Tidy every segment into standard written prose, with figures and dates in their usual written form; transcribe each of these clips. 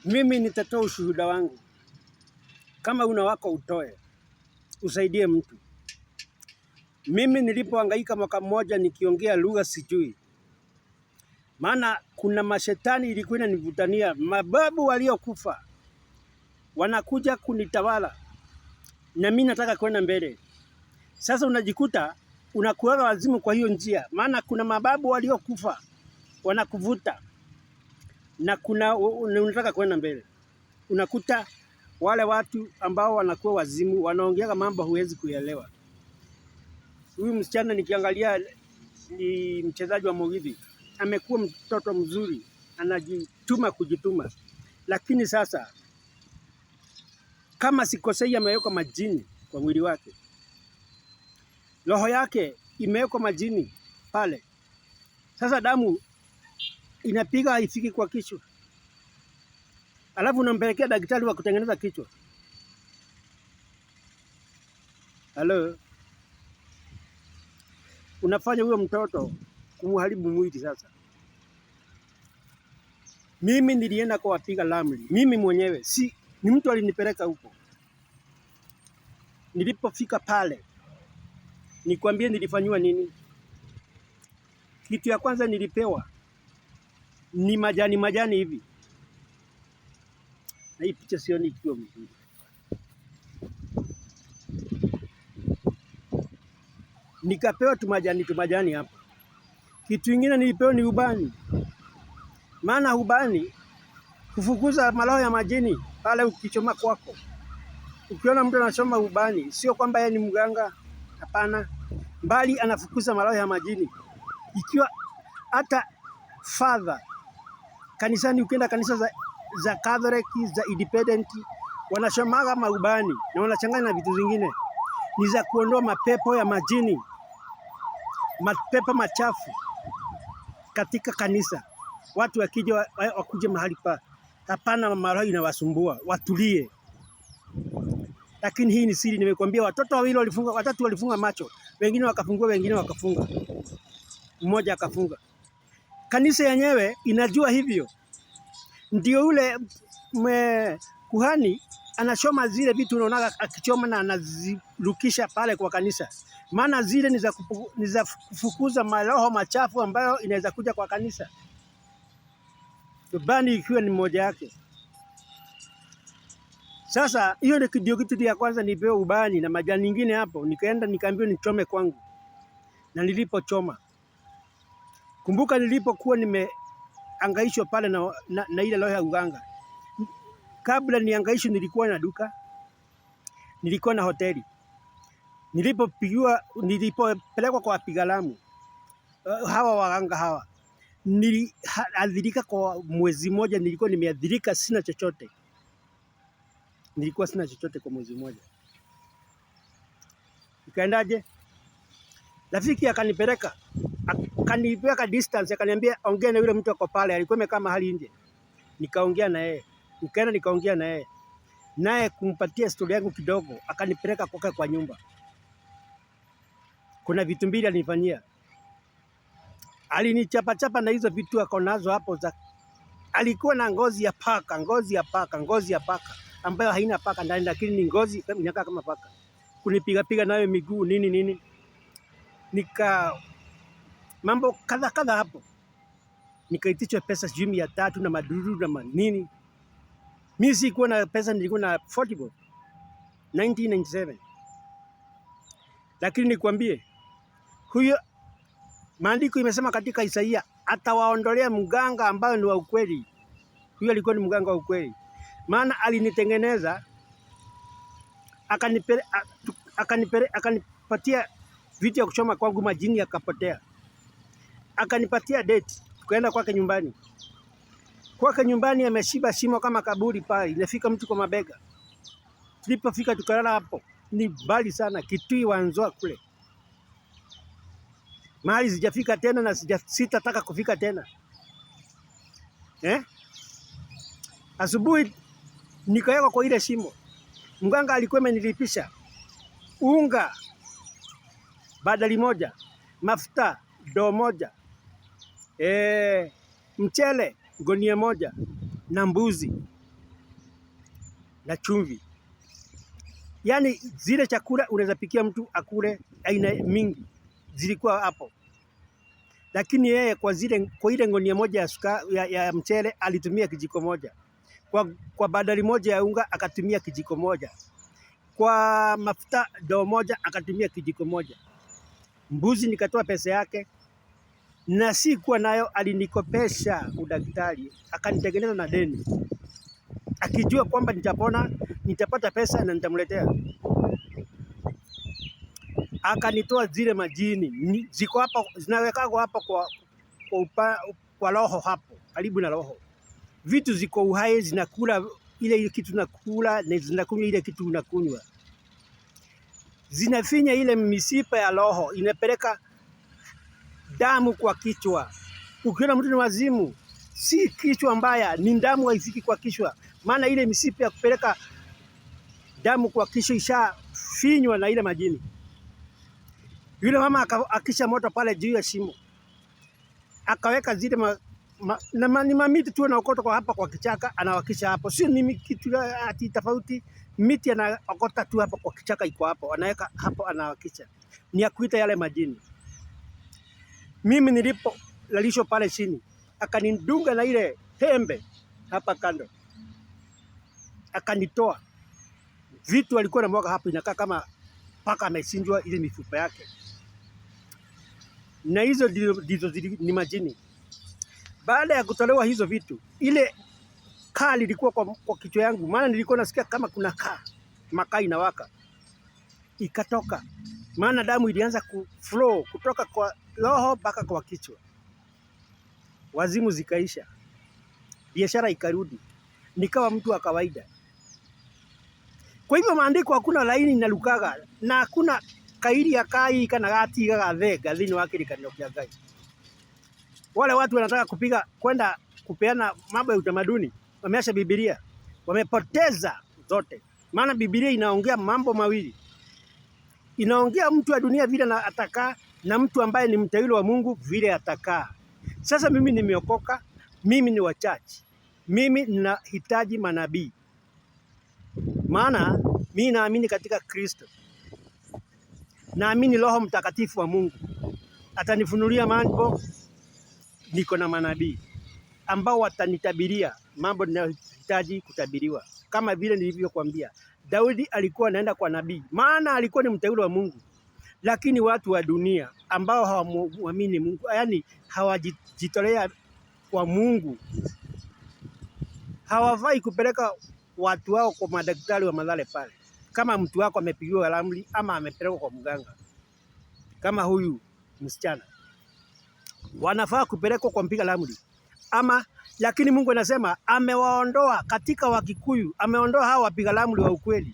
Mimi nitatoa ushuhuda wangu. Kama una wako utoe, usaidie mtu. Mimi nilipohangaika mwaka mmoja nikiongea lugha sijui. Maana kuna mashetani ilikuwa inanivutania, mababu waliokufa wanakuja kunitawala na mimi nataka kwenda mbele. Sasa unajikuta unakuwa wazimu kwa hiyo njia, maana kuna mababu waliokufa wanakuvuta na unataka kwenda mbele. Unakuta wale watu ambao wanakuwa wazimu wanaongea mambo huwezi kuelewa. Huyu msichana nikiangalia ni mchezaji wa Mugithi, amekuwa mtoto mzuri, anajituma kujituma, lakini sasa kama sikosei amewekwa majini kwa mwili wake, roho yake imewekwa majini pale. Sasa damu inapiga haifiki kwa kichwa, alafu unampelekea daktari wa kutengeneza kichwa. Halo, unafanya huyo mtoto kumharibu mwili. Sasa mimi nilienda kwa wapiga ramli, mimi mwenyewe, si ni mtu alinipeleka huko. Nilipofika pale, nikwambie nilifanywa nini? Kitu ya kwanza nilipewa ni majani hivi, na hii picha sioni ikiwa mzuri. Nikapewa tumajani hapa. Kitu kingine nilipewa ni ubani, maana ubani kufukuza maroho ya majini pale ukichoma kwako. Ukiona mtu anachoma ubani, sio kwamba yeye ni mganga, hapana, bali anafukuza maroho ya majini. Ikiwa hata father kanisani, ukienda kanisa za Catholic, za Independent, wanachomaga maubani na wanachanganya na vitu zingine, ni za kuondoa mapepo ya majini, mapepo machafu katika kanisa. Watu wakija wakuje mahali pa, hapana, maroho inawasumbua, watulie. Lakini hii ni siri, nimekwambia. Watatu walifunga macho, wengine wakafungua, wengine wakafunga, mmoja akafunga. Kanisa yenyewe inajua hivyo. Ndio ule kuhani anachoma zile vitu, unaona akichoma na anazirukisha pale kwa kanisa, maana zile ni za kufukuza maroho machafu ambayo inaweza kuja kwa kanisa. Ubani ikiwa ni moja yake. Sasa hiyo ndio kitu ya kwanza, nipewe ubani na majani nyingine hapo. Nikaenda nikaambiwa nichome kwangu, na nilipochoma, kumbuka nilipokuwa nimeangaishwa pale na ile roho ya uganga. Kabla niangaishwe nilikuwa na duka, nilikuwa na hoteli. Nilipopelekwa kwa wapiga ramli hawa waganga hawa, niliadhirika kwa mwezi mmoja. Nilikuwa nimeadhirika, sina chochote. Nilikuwa sina chochote kwa mwezi mmoja. Ikaendaje? Rafiki akanipeleka distance, akaniambia ongea na yule mtu ako pale, alikuwa amekaa mahali nje. Nikaongea na yeye, nikaenda nikaongea na yeye, naye kumpatia story yangu kidogo, akanipeleka kwa nyumba. Kuna vitu mbili alinifanyia. Alinichapa na hizo vitu ako nazo hapo alikuwa na ngozi ya paka ambayo haina paka ndani, lakini ni ngozi inakaa kama paka. Kunipiga nayo miguu nini. Mambo kadha hapo. Nikaitishwa pesa sijui 300 na maduru na manini. Mimi sikuwa na pesa, nilikuwa na 40 bob 1997. Lakini nikwambie, huyo maandiko imesema katika Isaia atawaondolea mganga ambayo ni wa ukweli. Huyo alikuwa ni mganga wa ukweli, maana alinitengeneza, akanipatia vitu ya kuchoma kwangu, majini yakapotea. Akanipatia date, tukaenda kwake nyumbani. Kwake nyumbani ameshiba shimo kama kaburi pale, inafika mtu kwa mabega. Tulipofika tukalala hapo, ni mbali sana, Kitui Wanzoa kule. Mahali sijafika tena na sitataka kufika tena. Asubuhi nikaweka kwa ile shimo. Mganga alikuwa amenilipisha unga badali moja, mafuta ndoo moja, mchele gunia moja na mbuzi. na chumvi. Yaani zile chakula unaweza pikia mtu akule aina mingi zilikuwa hapo, lakini yeye kwa ile ngonia moja ya mchele alitumia kijiko moja, kwa badali moja ya unga akatumia kijiko moja, kwa mafuta ndoo moja akatumia kijiko moja. Mbuzi nikatoa pesa yake na si kuwa nayo, alinikopesha udaktari akanitengeneza na deni, akijua kwamba nitapona, nitapata pesa na nitamletea. Akanitoa zile majini ziko hapa, zinawekwa hapa kwa roho, hapo karibu na roho. Vitu ziko uhai, zinakula ile kitu nakula na zinakunywa ile kitu unakunywa, zinafinya ile misipa ya roho, inapeleka damu kwa kichwa. Ukiona mtu ni wazimu, si kichwa mbaya, ni damu haifiki kwa kichwa, maana ile misipa ya kupeleka damu kwa kichwa ishafinywa na ile majini. Yule mama akisha moto pale juu ya shimo, akaweka zile ni mamiti tu anaokota kwa hapa kwa kichaka, anawakisha hapo. Sio ni kitu ati tofauti, miti anaokota tu hapa kwa kichaka, iko hapo, anaweka hapo, anawakisha. Ni akuita yale majini. Mimi nilipo lalisho pale chini, akanidunga na ile tembe hapa kando, akanitoa vitu alikuwa na mwaga hapo, inakaa kama paka amesinjwa ile mifupa yake, na hizo ndizo ni majini. Baada ya kutolewa hizo vitu, ile kali ilikuwa kwa kichwa yangu, maana nilikuwa nasikia kama kuna makaa inawaka, ikatoka. Maana damu ilianza kuflow kutoka kwa roho mpaka kwa kichwa. Wazimu zikaisha, biashara ikarudi, nikawa mtu wa kawaida. Kwa hivyo maandiko hakuna laini na lukaga, na hakuna kairi ya kai kana gati gathega thini wake likanyokia gai. Wale watu wanataka kwenda kupeana mambo ya utamaduni, wameacha Biblia, wamepoteza zote. Maana Biblia inaongea mambo mawili, inaongea mtu wa dunia vile na atakaa, na mtu ambaye ni mteule wa Mungu vile atakaa. Sasa mimi nimeokoka, mimi ni wachache, mimi ninahitaji manabii, maana mimi naamini katika Kristo, naamini Roho Mtakatifu wa Mungu atanifunulia mambo. Niko na manabii ambao watanitabiria mambo ninayohitaji kutabiriwa, kama vile nilivyokuambia. Daudi alikuwa anaenda kwa nabii, maana alikuwa ni mteule wa Mungu, lakini watu wa dunia ambao hawamwamini Mungu, yani hawajitolea kwa Mungu, hawafai kupeleka watu wao kwa madaktari wa malale pale. Kama mtu wako amepigiwa ramli ama amepelekwa kwa mganga, kama huyu msichana, wanafaa kupelekwa kwa mpiga ramli ama. Lakini Mungu anasema amewaondoa katika Wakikuyu, ameondoa hao wapiga ramli wa ukweli,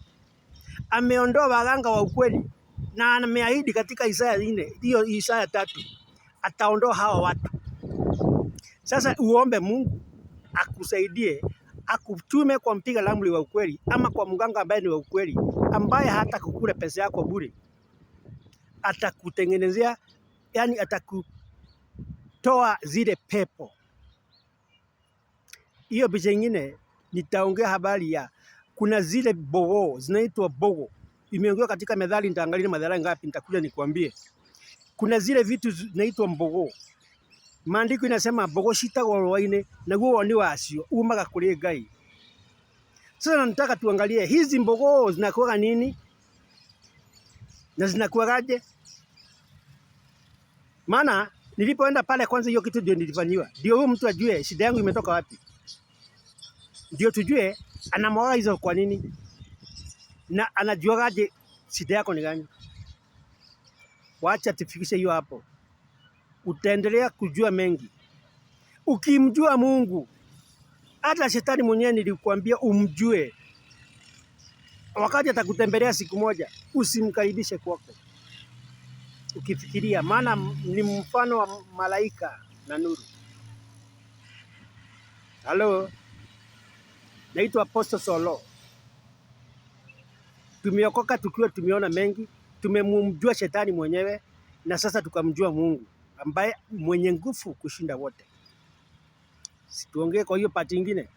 ameondoa waganga wa ukweli, na ameahidi katika Isaya 4, hiyo Isaya 3, ataondoa hawa watu. Sasa uombe Mungu akusaidie, akutume kwa mpiga ramli wa ukweli ama kwa mganga ambaye ni wa ukweli, ambaye hata kukula pesa yako bure, atakutengenezea, yani atakutoa zile pepo. Hiyo picha nyingine nitaongea habari ya kuna zile bogo zinaitwa bogo, imeongea katika Methali. Nitaangalia Methali ngapi, nitakuja nikwambie. Kuna zile vitu zinaitwa mbogo. Maandiko inasema bogo shitagwo rwaine naguo ni wacio umaga kuri Ngai. Sasa nataka tuangalie hizi mbogo zinakuwa nini na zinakuwaje. Maana nilipoenda pale kwanza, hiyo kitu ndio nilifanywa, ndio huyu mtu ajue shida yangu imetoka wapi, ndio tujue anamwaga hizo kwa nini, na anajuaje shida yako ni gani. Wacha tufikishe hiyo hapo, utaendelea kujua mengi. Ukimjua Mungu, hata shetani mwenyewe nilikwambia umjue, wakati atakutembelea siku moja, usimkaribishe kwako ukifikiria, maana ni mfano wa malaika na nuru. Halo, naitwa Apostle Solo. Tumeokoka tukiwa tumeona mengi, tumemjua shetani mwenyewe, na sasa tukamjua Mungu ambaye mwenye nguvu kushinda wote. Situongee kwa hiyo pati nyingine.